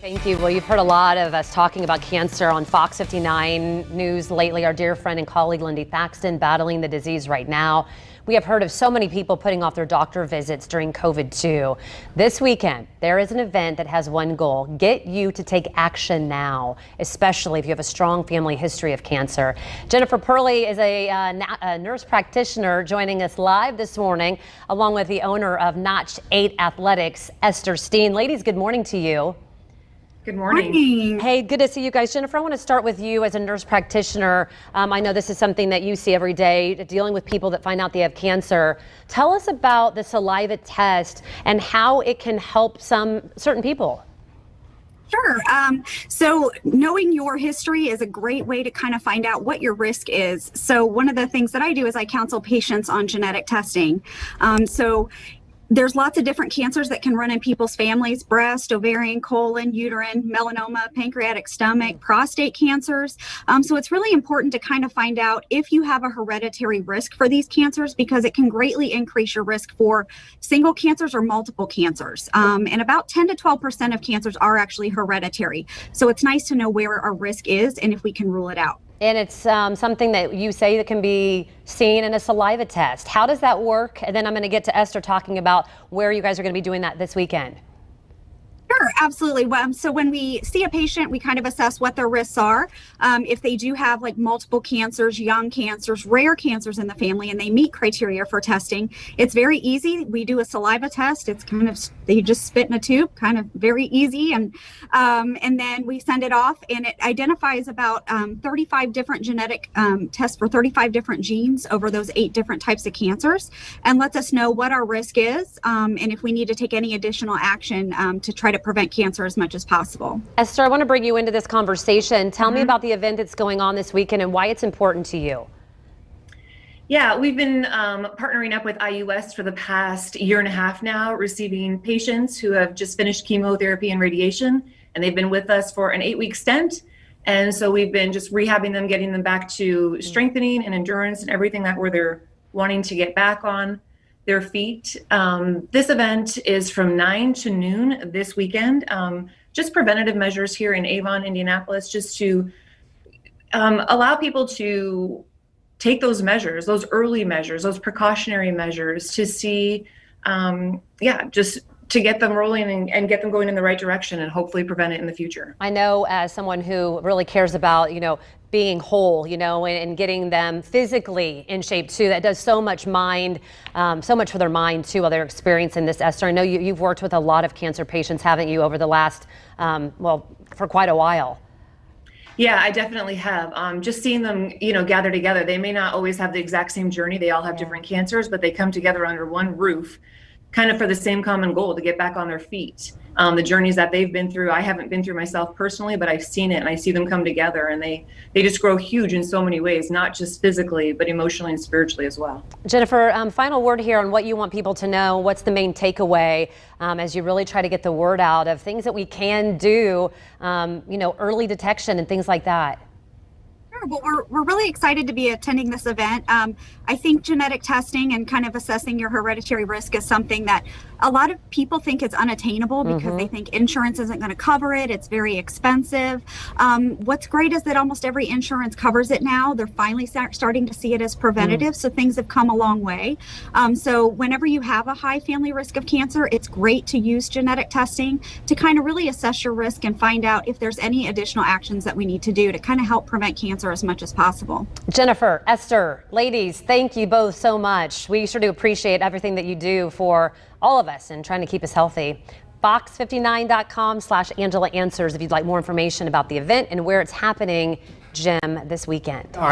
Thank you. Well, you've heard a lot of us talking about cancer on Fox 59 News lately. Our dear friend and colleague Lindy Thaxton battling the disease right now. We have heard of so many people putting off their doctor visits during COVID too. This weekend, there is an event that has one goal: get you to take action now, especially if you have a strong family history of cancer. Jennifer Perley is a nurse practitioner joining us live this morning, along with the owner of Notch 8 Athletics, Esther Steen. Ladies, good morning to you. Good morning. Hey, good to see you guys. Jennifer, I want to start with you as a nurse practitioner. I know this is something that you see every day, dealing with people that find out they have cancer. Tell us about the saliva test and how it can help certain people. Sure. So knowing your history is a great way to kind of find out what your risk is. So one of the things that I do is I counsel patients on genetic testing. So there's lots of different cancers that can run in people's families: breast, ovarian, colon, uterine, melanoma, pancreatic, stomach, prostate cancers. So it's really important to kind of find out if you have a hereditary risk for these cancers, because it can greatly increase your risk for single cancers or multiple cancers. And about 10 to 12% of cancers are actually hereditary. So it's nice to know where our risk is and if we can rule it out. And it's something that you say that can be seen in a saliva test. How does that work? And then I'm going to get to Esther talking about where you guys are going to be doing that this weekend. Sure, absolutely. So when we see a patient, we kind of assess what their risks are. If they do have like multiple cancers, young cancers, rare cancers in the family, and they meet criteria for testing, it's very easy. We do a saliva test. It's kind of, they just spit in a tube, kind of very easy. And then we send it off, and it identifies about 35 different genetic tests for 35 different genes over those 8 different types of cancers, and lets us know what our risk is, and if we need to take any additional action to try to prevent cancer as much as possible. Esther, I want to bring you into this conversation. Tell me about the event that's going on this weekend and why it's important to you. Yeah, we've been partnering up with IUS for the past year and a half now, receiving patients who have just finished chemotherapy and radiation, and they've been with us for an 8-week stint. And so we've been just rehabbing them, getting them back to strengthening and endurance and everything that they're wanting to get back on their feet. This event is from 9 to noon this weekend. Just preventative measures here in Avon, Indianapolis, just to allow people to take those measures, those early measures, those precautionary measures to see, just to get them rolling and get them going in the right direction and hopefully prevent it in the future. I know, as someone who really cares about, being whole, and getting them physically in shape too, that does so much so much for their mind too while they're experiencing this. Esther, I know you've worked with a lot of cancer patients, haven't you, over the last, for quite a while? Yeah, I definitely have. Just seeing them, gather together. They may not always have the exact same journey. They all have different cancers, but they come together under one roof, kind of for the same common goal: to get back on their feet. The journeys that they've been through, I haven't been through myself personally, but I've seen it, and I see them come together, and they just grow huge in so many ways, not just physically, but emotionally and spiritually as well. Jennifer, final word here on what you want people to know. What's the main takeaway as you really try to get the word out of things that we can do, early detection and things like that? Well, we're really excited to be attending this event. I think genetic testing and kind of assessing your hereditary risk is something that a lot of people think is unattainable because they think insurance isn't going to cover it. It's very expensive. What's great is that almost every insurance covers it now. They're finally starting to see it as preventative, so things have come a long way. So whenever you have a high family risk of cancer, it's great to use genetic testing to kind of really assess your risk and find out if there's any additional actions that we need to do to kind of help prevent cancer as much as possible. Jennifer, Esther, ladies, thank you both so much. We sure do appreciate everything that you do for all of us and trying to keep us healthy. Fox59.com/Angela Answers if you'd like more information about the event and where it's happening, Jim, this weekend. All right.